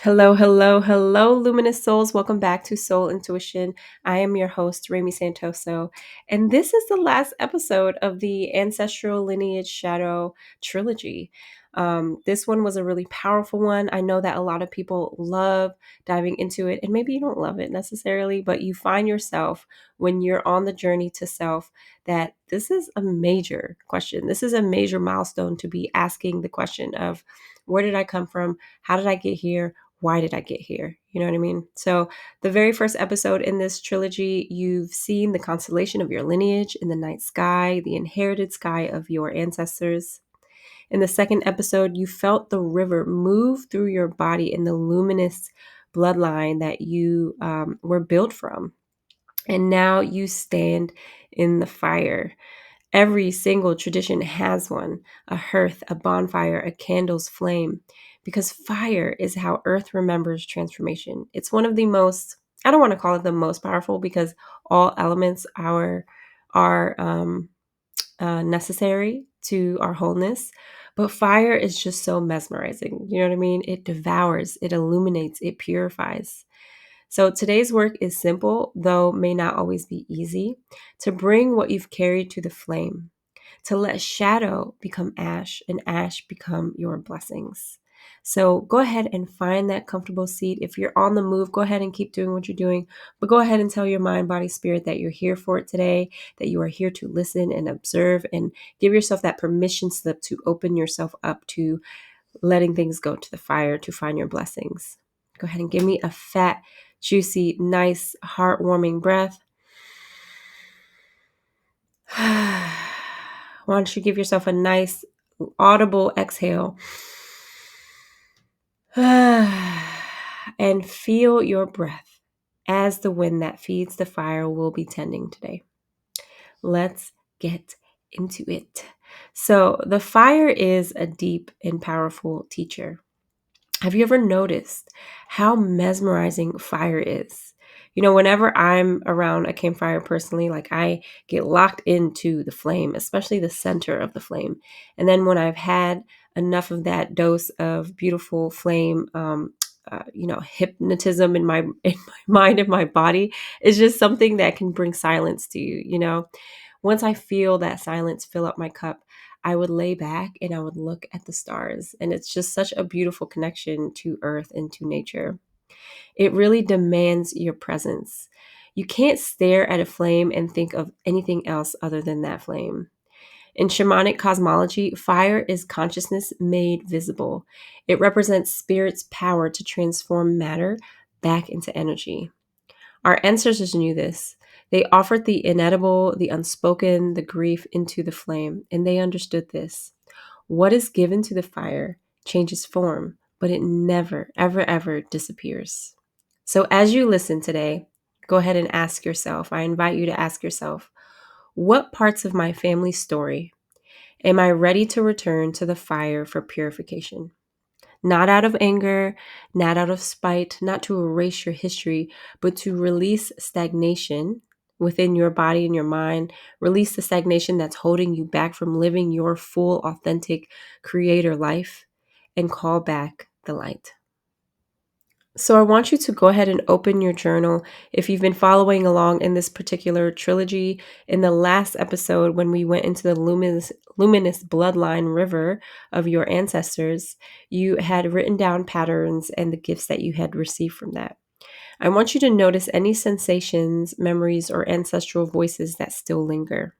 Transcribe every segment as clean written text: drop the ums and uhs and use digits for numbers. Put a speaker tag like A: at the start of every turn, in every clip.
A: Hello, hello, hello, luminous souls. Welcome back to Soul Intuition. I am your host, Remy Santoso, and this is the last episode of the Ancestral Lineage Shadow trilogy. This one was a really powerful one. I know that a lot of people love diving into it, and maybe you don't love it necessarily, but you find yourself when you're on the journey to self that this is a major question. This is a major milestone to be asking the question of where did I come from? How did I get here? Why did I get here? You know what I mean? So, the very first episode in this trilogy, you've seen the constellation of your lineage in the night sky, the inherited sky of your ancestors. In the second episode, you felt the river move through your body in the luminous bloodline that you were built from. And now you stand in the fire. Every single tradition has one: a hearth, a bonfire, a candle's flame, because fire is how Earth remembers transformation. It's one of the most, I don't want to call it the most powerful because all elements are necessary to our wholeness. But fire is just so mesmerizing. You know what I mean? It devours, it illuminates, it purifies. So today's work is simple, though may not always be easy, to bring what you've carried to the flame, to let shadow become ash and ash become your blessings. So go ahead and find that comfortable seat. If you're on the move, go ahead and keep doing what you're doing, but go ahead and tell your mind, body, spirit that you're here for it today, that you are here to listen and observe, and give yourself that permission slip to open yourself up to letting things go to the fire to find your blessings. Go ahead and give me a fat, juicy, nice, heartwarming breath. Why don't you give yourself a nice, audible exhale? And feel your breath as the wind that feeds the fire will be tending today. Let's get into it. So, the fire is a deep and powerful teacher. Have you ever noticed how mesmerizing fire is? You know, whenever I'm around a campfire personally, like I get locked into the flame, especially the center of the flame. And then when I've had enough of that dose of beautiful flame, hypnotism in my mind and my body, is just something that can bring silence to you. You know, once I feel that silence fill up my cup, I would lay back and I would look at the stars. And it's just such a beautiful connection to earth and to nature. It really demands your presence. You can't stare at a flame and think of anything else other than that flame. In shamanic cosmology, fire is consciousness made visible. It represents spirit's power to transform matter back into energy. Our ancestors knew this. They offered the inedible, the unspoken, the grief into the flame, and they understood this. What is given to the fire changes form, but it never, ever, ever disappears. So as you listen today, go ahead and ask yourself, I invite you to ask yourself, what parts of my family story am I ready to return to the fire for purification? Not out of anger, not out of spite, not to erase your history, but to release stagnation within your body and your mind. Release the stagnation that's holding you back from living your full, authentic creator life, and call back the light. So I want you to go ahead and open your journal. If you've been following along in this particular trilogy, in the last episode when we went into the luminous bloodline river of your ancestors, you had written down patterns and the gifts that you had received from that. I want you to notice any sensations, memories, or ancestral voices that still linger.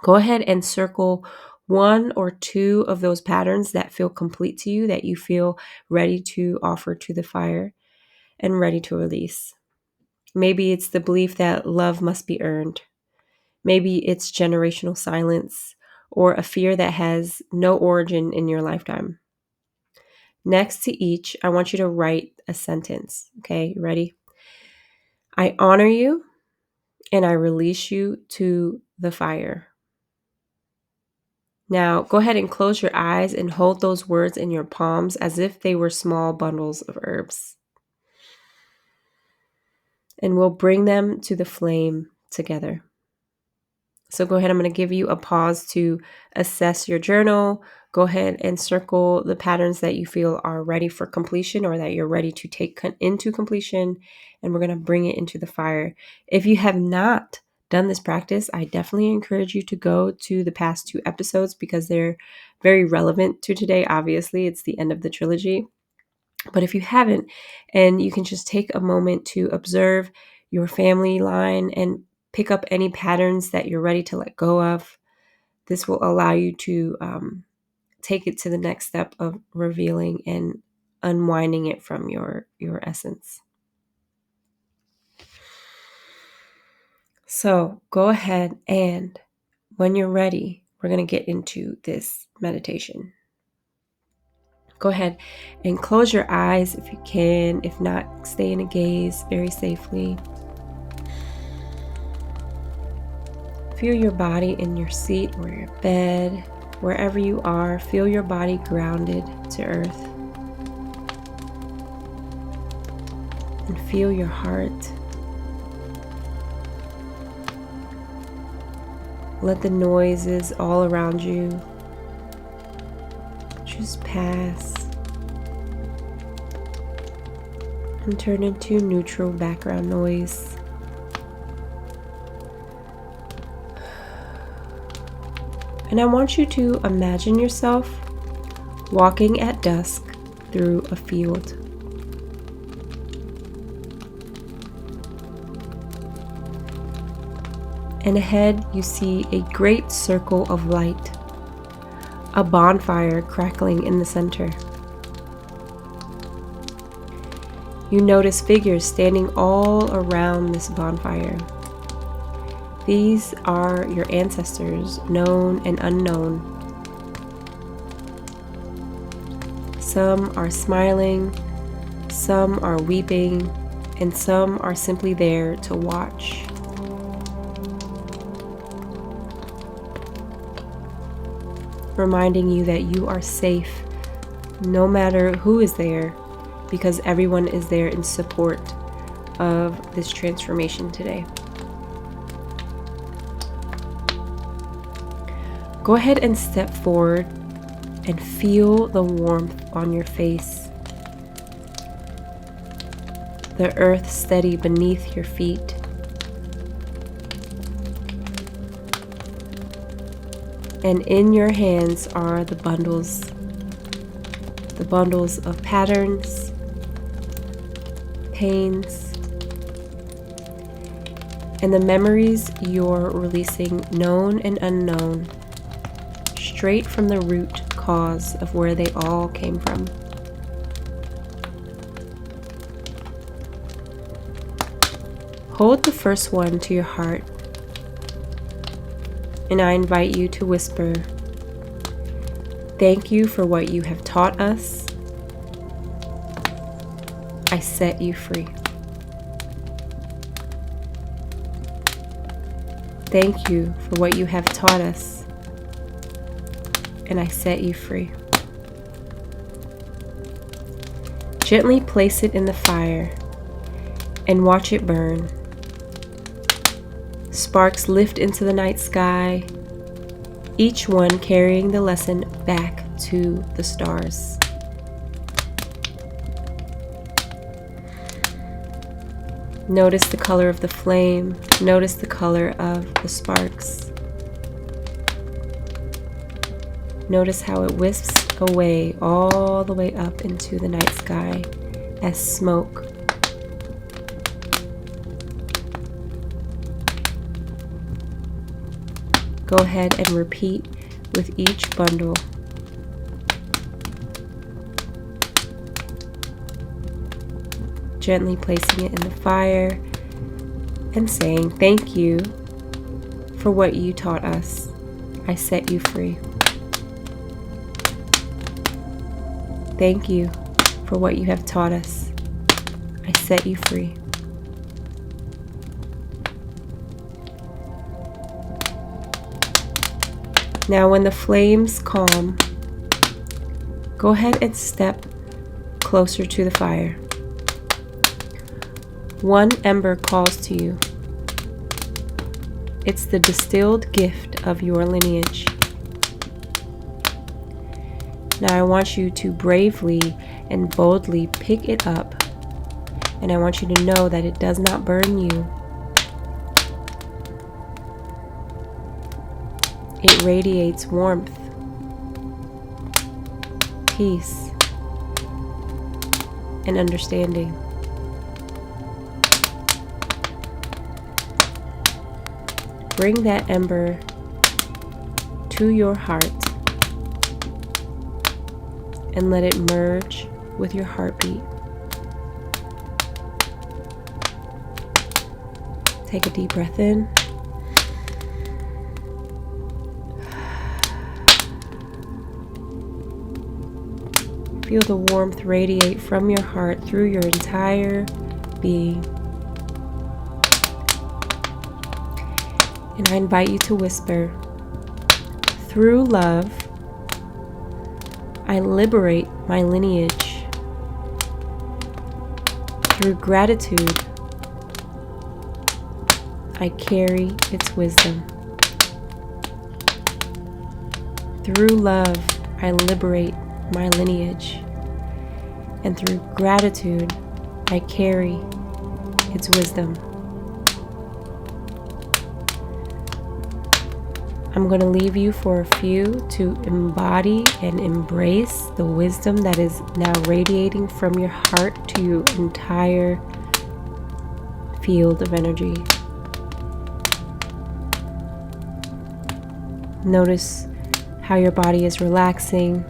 A: Go ahead and circle one or two of those patterns that feel complete to you, that you feel ready to offer to the fire and ready to release. Maybe it's the belief that love must be earned. Maybe it's generational silence or a fear that has no origin in your lifetime. Next to each, I want you to write a sentence. Okay, you ready? I honor you and I release you to the fire. Now, go ahead and close your eyes and hold those words in your palms as if they were small bundles of herbs. And we'll bring them to the flame together. So go ahead, I'm going to give you a pause to assess your journal. Go ahead and circle the patterns that you feel are ready for completion or that you're ready to take into completion. And we're going to bring it into the fire. If you have not done this practice, I definitely encourage you to go to the past 2 episodes because they're very relevant to today. Obviously, it's the end of the trilogy. But if you haven't, and you can just take a moment to observe your family line and pick up any patterns that you're ready to let go of, this will allow you to take it to the next step of revealing and unwinding it from your essence. So go ahead, and when you're ready, we're going to get into this meditation. Go ahead and close your eyes if you can. If not, stay in a gaze very safely. Feel your body in your seat or your bed, wherever you are. Feel your body grounded to earth. And feel your heart. Let the noises all around you just pass and turn into neutral background noise. And I want you to imagine yourself walking at dusk through a field. And ahead you see a great circle of light, a bonfire crackling in the center. You notice figures standing all around this bonfire. These are your ancestors, known and unknown. Some are smiling, some are weeping, and some are simply there to watch. Reminding you that you are safe no matter who is there, because everyone is there in support of this transformation today. Go ahead and step forward and feel the warmth on your face. The earth steady beneath your feet. And in your hands are the bundles of patterns, pains, and the memories you're releasing, known and unknown, straight from the root cause of where they all came from. Hold the first one to your heart, and I invite you to whisper, "Thank you for what you have taught us. I set you free." Thank you for what you have taught us, and I set you free. Gently place it in the fire and watch it burn. Sparks lift into the night sky, each one carrying the lesson back to the stars. Notice the color of the flame. Notice the color of the sparks. Notice how it wisps away all the way up into the night sky as smoke. Go ahead and repeat with each bundle. Gently placing it in the fire and saying, "Thank you for what you taught us. I set you free." Thank you for what you have taught us. I set you free. Now, when the flames calm, go ahead and step closer to the fire. One ember calls to you. It's the distilled gift of your lineage. Now I want you to bravely and boldly pick it up, and I want you to know that it does not burn you. It radiates warmth, peace, and understanding. Bring that ember to your heart and let it merge with your heartbeat. Take a deep breath in. Feel the warmth radiate from your heart through your entire being. And I invite you to whisper, through love, I liberate my lineage. Through gratitude, I carry its wisdom. Through love, I liberate my lineage. And through gratitude, I carry its wisdom. I'm going to leave you for a few to embody and embrace the wisdom that is now radiating from your heart to your entire field of energy. Notice how your body is relaxing.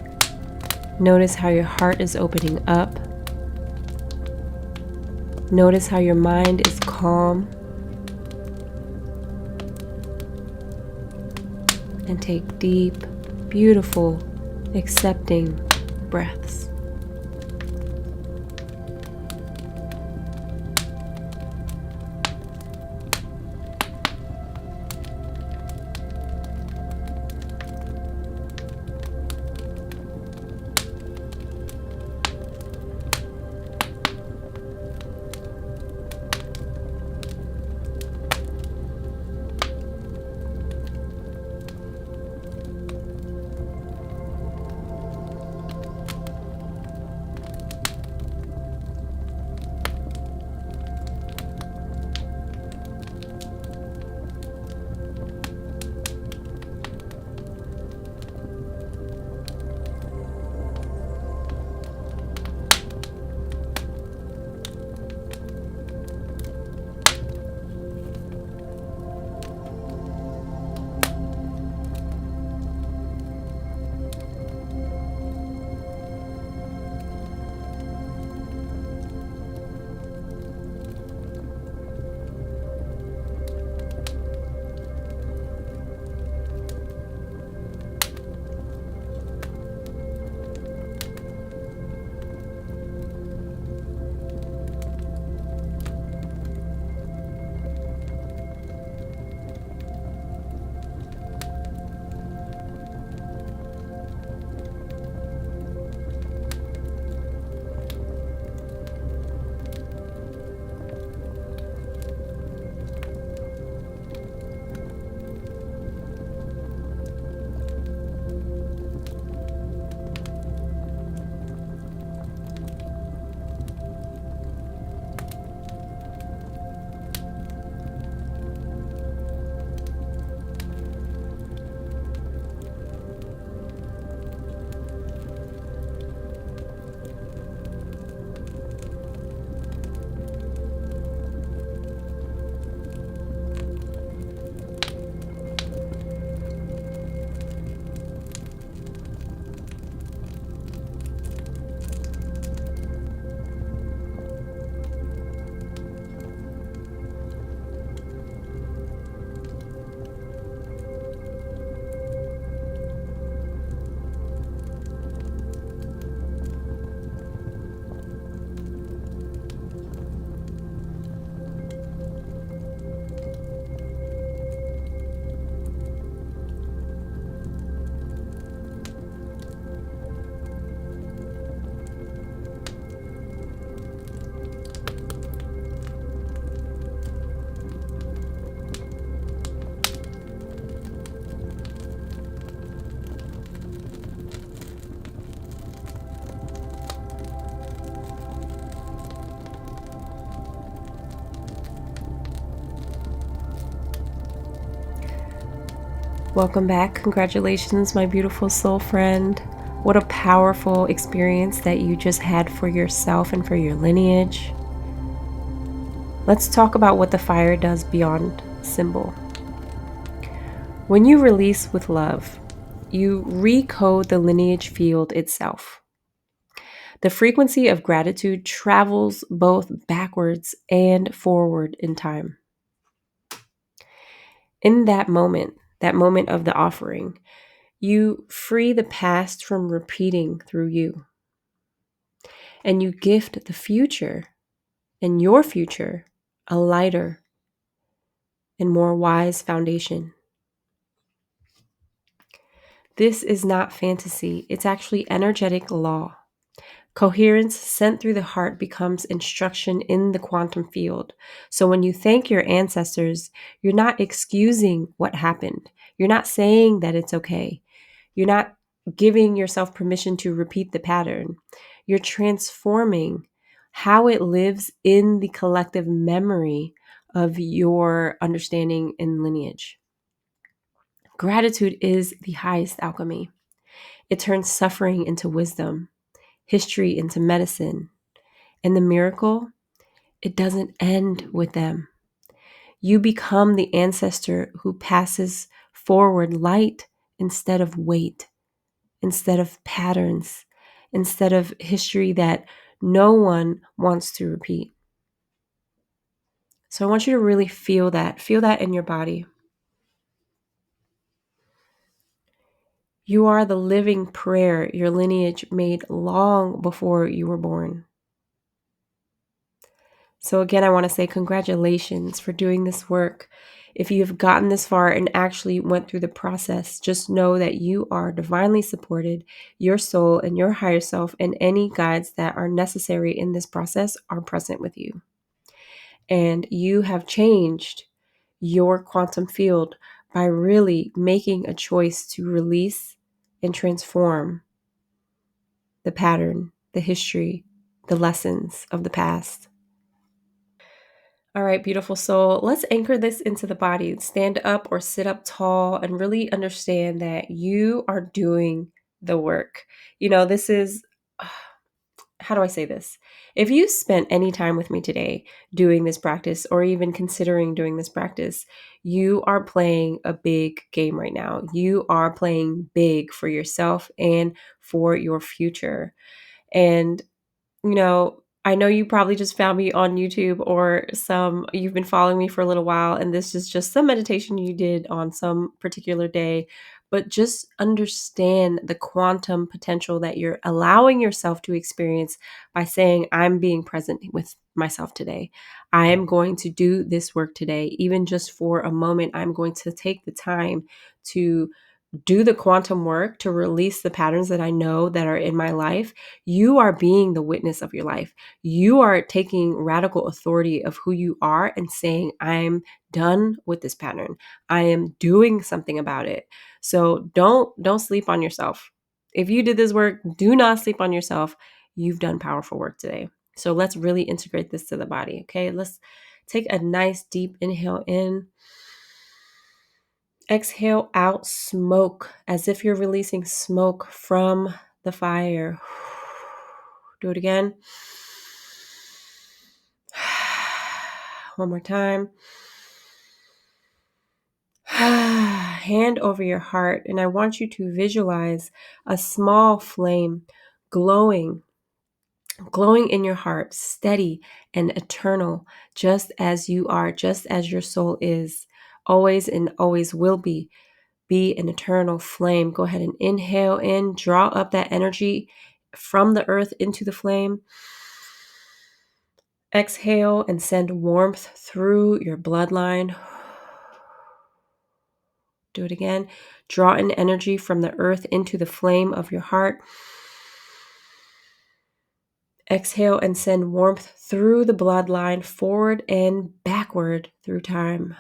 A: Notice how your heart is opening up. Notice how your mind is calm. And take deep, beautiful, accepting breaths. Welcome back. Congratulations, my beautiful soul friend. What a powerful experience that you just had for yourself and for your lineage. Let's talk about what the fire does beyond symbol. When you release with love, you recode the lineage field itself. The frequency of gratitude travels both backwards and forward in time. In that moment of the offering, you free the past from repeating through you. And you gift the future and your future a lighter and more wise foundation. This is not fantasy, it's actually energetic law. Coherence sent through the heart becomes instruction in the quantum field. So when you thank your ancestors, you're not excusing what happened. You're not saying that it's okay. You're not giving yourself permission to repeat the pattern. You're transforming how it lives in the collective memory of your understanding and lineage. Gratitude is the highest alchemy. It turns suffering into wisdom, history into medicine. And the miracle, it doesn't end with them. You become the ancestor who passes forward light instead of weight, instead of patterns, instead of history that no one wants to repeat. So I want you to really feel that in your body. You are the living prayer your lineage made long before you were born. So again, I want to say congratulations for doing this work. If you have gotten this far and actually went through the process, just know that you are divinely supported. Your soul and your higher self and any guides that are necessary in this process are present with you. And you have changed your quantum field by really making a choice to release and transform the pattern, the history, the lessons of the past. All right, beautiful soul. Let's anchor this into the body. Stand up or sit up tall and really understand that you are doing the work. This is, how do I say this? If you spent any time with me today doing this practice or even considering doing this practice, you are playing a big game right now. You are playing big for yourself and for your future. And I know you probably just found me on YouTube or you've been following me for a little while, and this is just some meditation you did on some particular day. But just understand the quantum potential that you're allowing yourself to experience by saying, I'm being present with myself today. I am going to do this work today. Even just for a moment, I'm going to take the time to do the quantum work to release the patterns that I know that are in my life. You are being the witness of your life. You are taking radical authority of who you are and saying, I'm done with this pattern. I am doing something about it. So don't sleep on yourself. If you did this work, do not sleep on yourself. You've done powerful work today. So let's really integrate this to the body. Okay, let's take a nice deep inhale in. Exhale out smoke as if you're releasing smoke from the fire. Do it again. One more time. Hand over your heart, and I want you to visualize a small flame glowing in your heart, steady and eternal, just as you are, just as your soul is, always and always will be an eternal flame. Go ahead and inhale in, draw up that energy from the earth into the flame. Exhale and send warmth through your bloodline. Do it again. Draw in energy from the earth into the flame of your heart. Exhale and send warmth through the bloodline, forward and backward through time.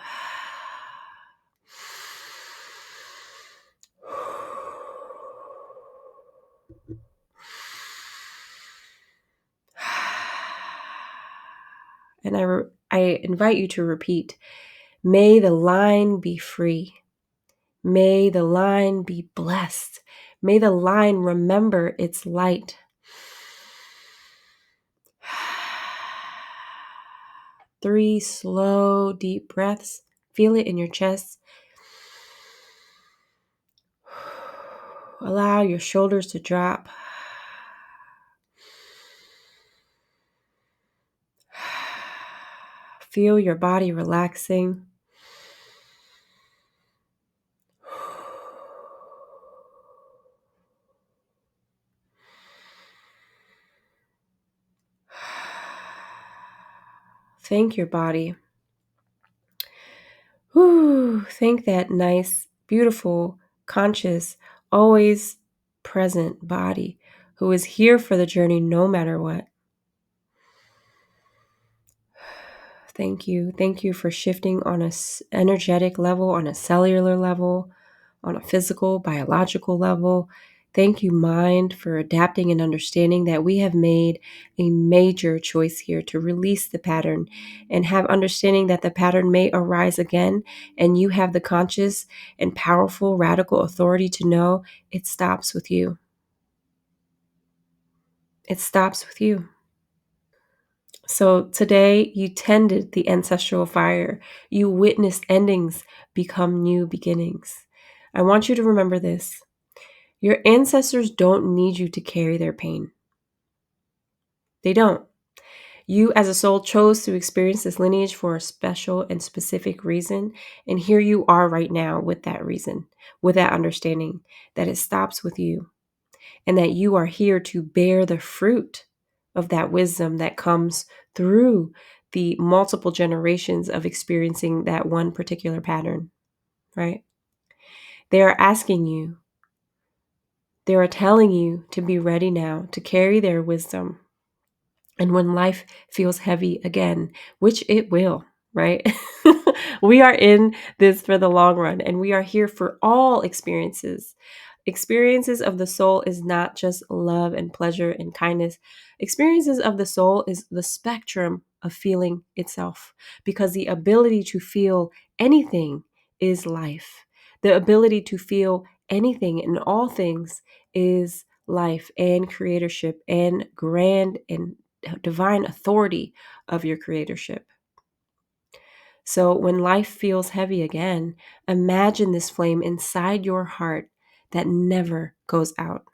A: And I invite you to repeat, may the line be free. May the line be blessed. May the line remember its light. 3 slow, deep breaths. Feel it in your chest. Allow your shoulders to drop. Feel your body relaxing. Thank your body. Thank that nice, beautiful, conscious, always present body who is here for the journey no matter what. Thank you. Thank you for shifting on a energetic level, on a cellular level, on a physical, biological level. Thank you, mind, for adapting and understanding that we have made a major choice here to release the pattern and have understanding that the pattern may arise again. And you have the conscious and powerful, radical authority to know it stops with you. It stops with you. So today you tended the ancestral fire. You witnessed endings become new beginnings. I want you to remember this. Your ancestors don't need you to carry their pain. They don't. You as a soul chose to experience this lineage for a special and specific reason. And here you are right now with that reason, with that understanding that it stops with you and that you are here to bear the fruit of that wisdom that comes through the multiple generations of experiencing that one particular pattern, right? They are asking you, they are telling you to be ready now to carry their wisdom. And when life feels heavy again, which it will, right? We are in this for the long run and we are here for all experiences. Experiences of the soul is not just love and pleasure and kindness. Experiences of the soul is the spectrum of feeling itself because the ability to feel anything is life. The ability to feel anything in all things is life and creatorship and grand and divine authority of your creatorship. So when life feels heavy again, imagine this flame inside your heart that never goes out.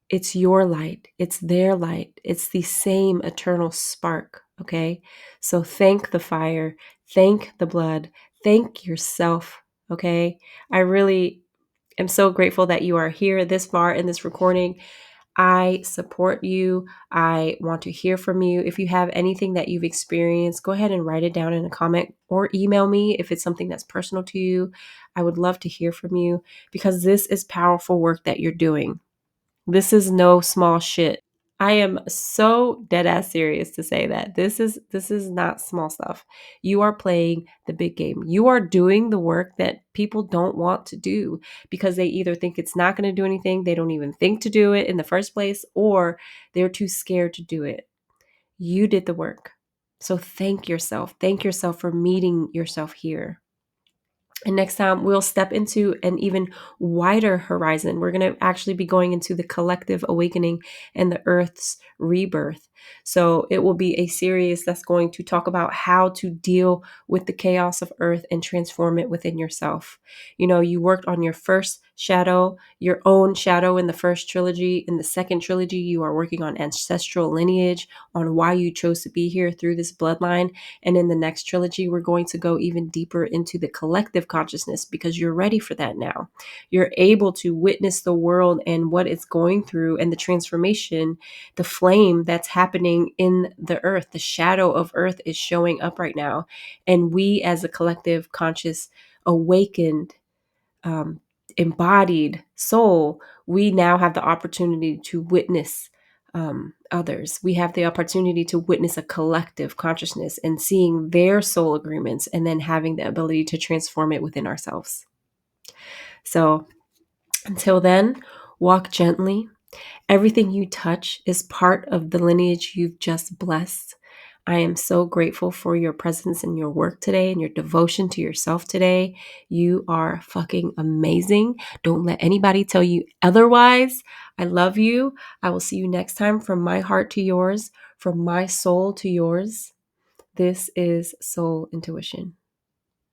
A: It's your light. It's their light. It's the same eternal spark. Okay. So thank the fire. Thank the blood. Thank yourself. Okay. I really am so grateful that you are here this far in this recording. I support you. I want to hear from you. If you have anything that you've experienced, go ahead and write it down in a comment or email me if it's something that's personal to you. I would love to hear from you because this is powerful work that you're doing. This is no small shit. I am so dead ass serious to say that this is not small stuff. You are playing the big game. You are doing the work that people don't want to do because they either think it's not going to do anything, they don't even think to do it in the first place, or they're too scared to do it. You did the work. So thank yourself. Thank yourself for meeting yourself here. And next time we'll step into an even wider horizon. We're going to actually be going into the collective awakening and the Earth's rebirth. So it will be a series that's going to talk about how to deal with the chaos of Earth and transform it within yourself. You know, you worked on your first shadow, your own shadow in the first trilogy. In the second trilogy, you are working on ancestral lineage, on why you chose to be here through this bloodline. And in the next trilogy, we're going to go even deeper into the collective consciousness because you're ready for that now. You're able to witness the world and what it's going through and the transformation, the flame that's happening in the earth. The shadow of earth is showing up right now. And we as a collective conscious, awakened, embodied soul, we now have the opportunity to witness others. We have the opportunity to witness a collective consciousness and seeing their soul agreements and then having the ability to transform it within ourselves. So until then, walk gently. Everything you touch is part of the lineage you've just blessed. I am so grateful for your presence in your work today and your devotion to yourself today. You are fucking amazing. Don't let anybody tell you otherwise. I love you. I will see you next time. From my heart to yours, from my soul to yours. This is Soul Intuition.